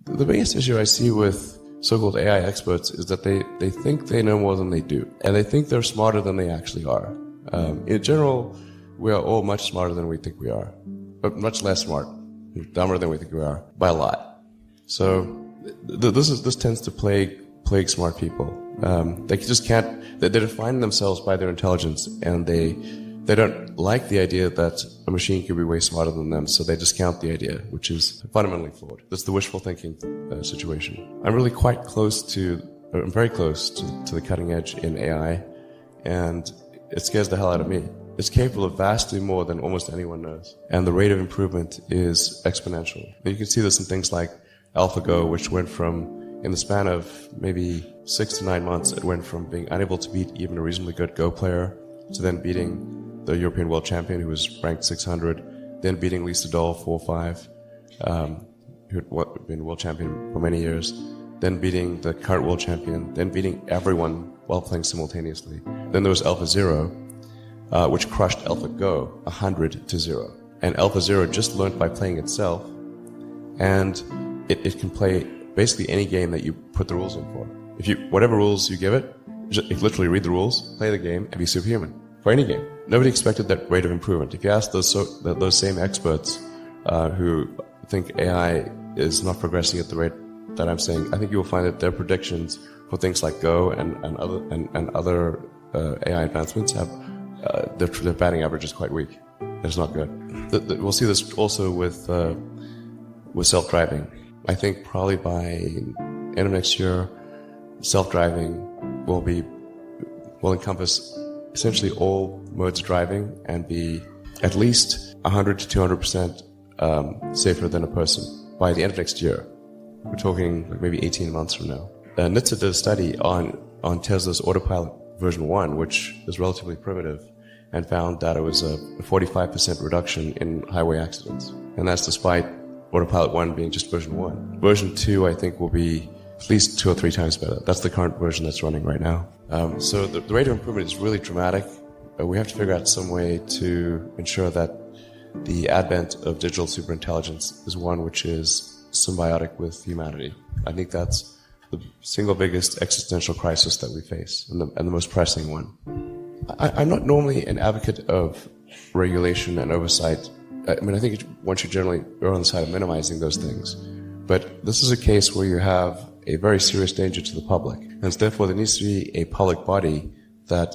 The biggest issue I see with so-called AI experts is that they think they know more than they do, and they think they're smarter than they actually are. In general, we are all much smarter than we think we are, but much less smart, dumber than we think we are, by a lot. So this tends to plague smart people. They just can't. They define themselves by their intelligence, and they don't like the idea that a machine could be way smarter than them, so they discount the idea, which is fundamentally flawed. That's the wishful thinking situation. I'm very close to the cutting edge in AI, and it scares the hell out of me. It's capable of vastly more than almost anyone knows, and the rate of improvement is exponential. And you can see this in things like AlphaGo, which went from, in the span of maybe 6 to 9 months, it went from being unable to beat even a reasonably good Go player to then beating the European world champion, who was ranked 600, then beating Lisa Dahl 4-5, who had been world champion for many years, then beating the current world champion, then beating everyone while playing simultaneously. Then there was AlphaZero, which crushed AlphaGo 100-0. And AlphaZero just learned by playing itself, and it can play basically any game that you put the rules in for. Whatever rules you give it, just literally read the rules, play the game, and be superhuman for any game. Nobody expected that rate of improvement. If you ask those same experts who think AI is not progressing at the rate that I'm saying, I think you will find that their predictions for things like Go and other AI advancements have their batting average is quite weak. It's not good. We'll see this also with self-driving. I think probably by end of next year, self-driving will encompass essentially all modes of driving and be at least 100 to 200% safer than a person by the end of next year. We're talking like maybe 18 months from now. NHTSA did a study on Tesla's Autopilot version 1, which is relatively primitive, and found that it was a 45% reduction in highway accidents. And that's despite Autopilot 1 being just version 1. Version 2, I think, will be at least 2 or 3 times better. That's the current version that's running right now. So the rate of improvement is really dramatic. We have to figure out some way to ensure that the advent of digital superintelligence is one which is symbiotic with humanity. I think that's the single biggest existential crisis that we face, and the most pressing one. I'm not normally an advocate of regulation and oversight. I mean, I think one should generally err on the side of minimizing those things. But this is a case where you have a very serious danger to the public. And therefore, there needs to be a public body that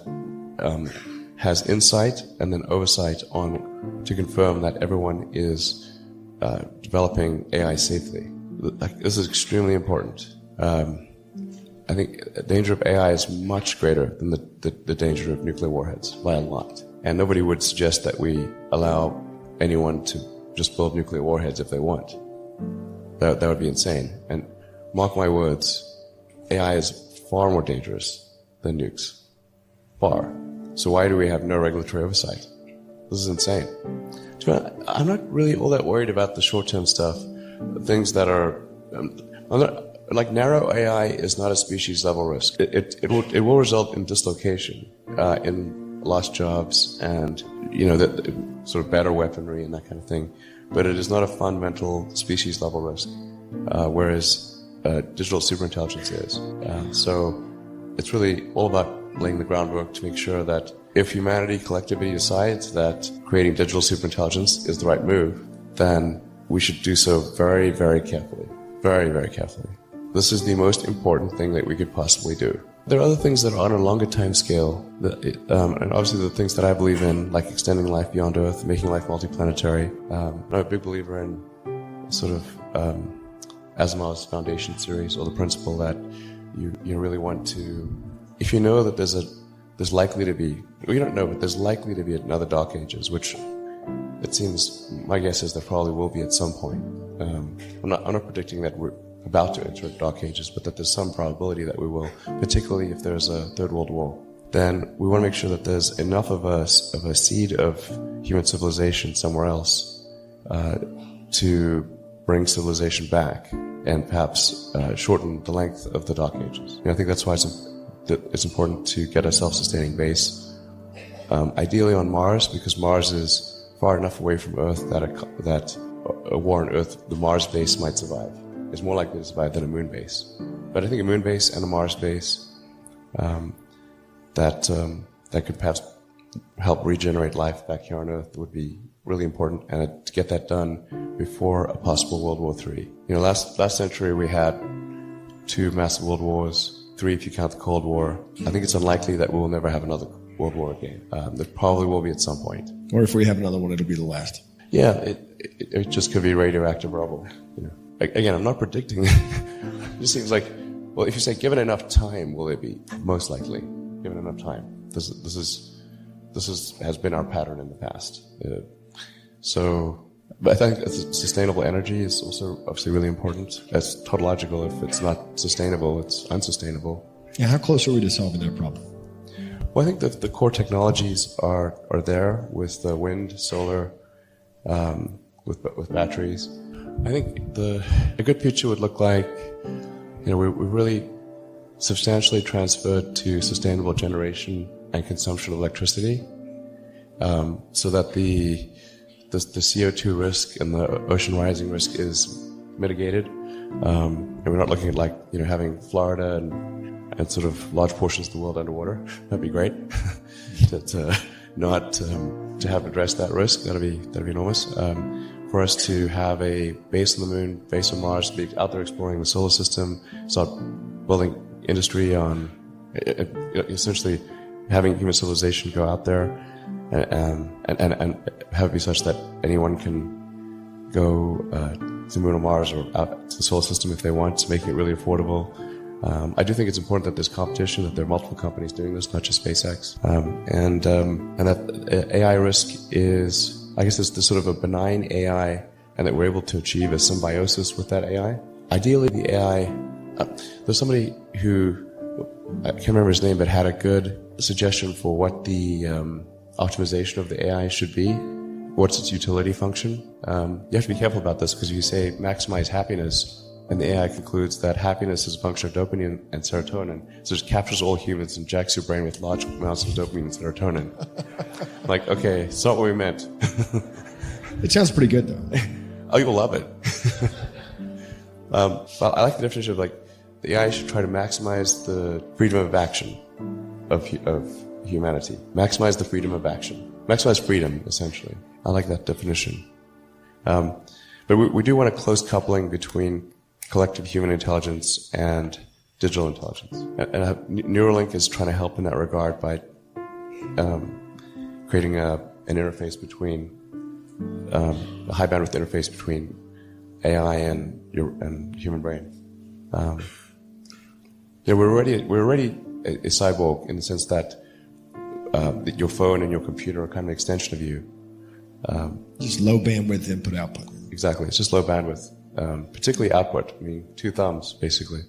has insight and then oversight to confirm that everyone is developing AI safely. This is extremely important. I think the danger of AI is much greater than the danger of nuclear warheads by a lot. And nobody would suggest that we allow anyone to just build nuclear warheads if they want. That would be insane. And mark my words, AI is far more dangerous than nukes. Far. So why do we have no regulatory oversight? This is insane. I'm not really all that worried about the short-term stuff. Things that are... like narrow AI is not a species-level risk. It will result in dislocation, in lost jobs, and that sort of better weaponry and that kind of thing. But it is not a fundamental species-level risk, whereas digital superintelligence is. So it's really all about laying the groundwork to make sure that if humanity collectively decides that creating digital superintelligence is the right move, then we should do so very, very carefully. Very, very carefully. This is the most important thing that we could possibly do. There are other things that are on a longer time scale, and obviously the things that I believe in, like extending life beyond Earth, making life multi-planetary. I'm a big believer in sort of Asimov's Foundation series, or the principle that you really want to, if you know that there's likely to be, well, you don't know, but there's likely to be another Dark Ages, which it seems, my guess is there probably will be at some point. I'm not predicting that we're about to enter Dark Ages, but that there's some probability that we will, particularly if there's a Third World War. Then we want to make sure that there's enough of a seed of human civilization somewhere else to bring civilization back and perhaps shorten the length of the Dark Ages. And I think that's why it's important to get a self-sustaining base, ideally on Mars, because Mars is far enough away from Earth that a war on Earth, the Mars base, might survive. is more likely to survive than a moon base. But I think a moon base and a Mars base that could perhaps help regenerate life back here on Earth would be really important, and to get that done before a possible World War III. Last century we had 2 massive world wars, 3 if you count the Cold War. I think it's unlikely that we will never have another World War again. There probably will be at some point. Or if we have another one, it'll be the last. Yeah, it just could be radioactive rubble. Again, I'm not predicting. It just seems like, well, if you say given enough time, will it be? Most likely, given enough time. This has been our pattern in the past. But I think sustainable energy is also obviously really important. It's tautological. If it's not sustainable, it's unsustainable. Yeah, how close are we to solving that problem? Well, I think that the core technologies are there with the wind, solar, with batteries. I think a good future would look like, we really substantially transferred to sustainable generation and consumption of electricity, so that the CO2 risk and the ocean rising risk is mitigated. And we're not looking at having Florida and sort of large portions of the world underwater. That'd be great. to have addressed that risk, that'd be enormous. For us to have a base on the moon, base on Mars, be out there exploring the solar system, start building industry on essentially having human civilization go out there and have it be such that anyone can go to the moon or Mars or out to the solar system if they want, making it really affordable. I do think it's important that there's competition, that there are multiple companies doing this, not just SpaceX, and that AI risk is, I guess, there's sort of a benign AI, and that we're able to achieve a symbiosis with that AI. Ideally, the AI, there's somebody who, I can't remember his name, but had a good suggestion for what the optimization of the AI should be. What's its utility function? You have to be careful about this, because if you say maximize happiness, and the AI concludes that happiness is a function of dopamine and serotonin, so it captures all humans and jacks your brain with large amounts of dopamine and serotonin. Okay, it's not what we meant. It sounds pretty good, though. Oh, you'll love it. Well, I like the definition of the AI should try to maximize the freedom of action of humanity. Maximize the freedom of action. Maximize freedom, essentially. I like that definition. But we do want a close coupling between collective human intelligence and digital intelligence. And Neuralink is trying to help in that regard by creating an interface between a high bandwidth interface between AI and human brain. We're already a cyborg in the sense that your phone and your computer are kind of an extension of you. Just low bandwidth input output. Exactly, it's just low bandwidth. Particularly output. 2 thumbs, basically.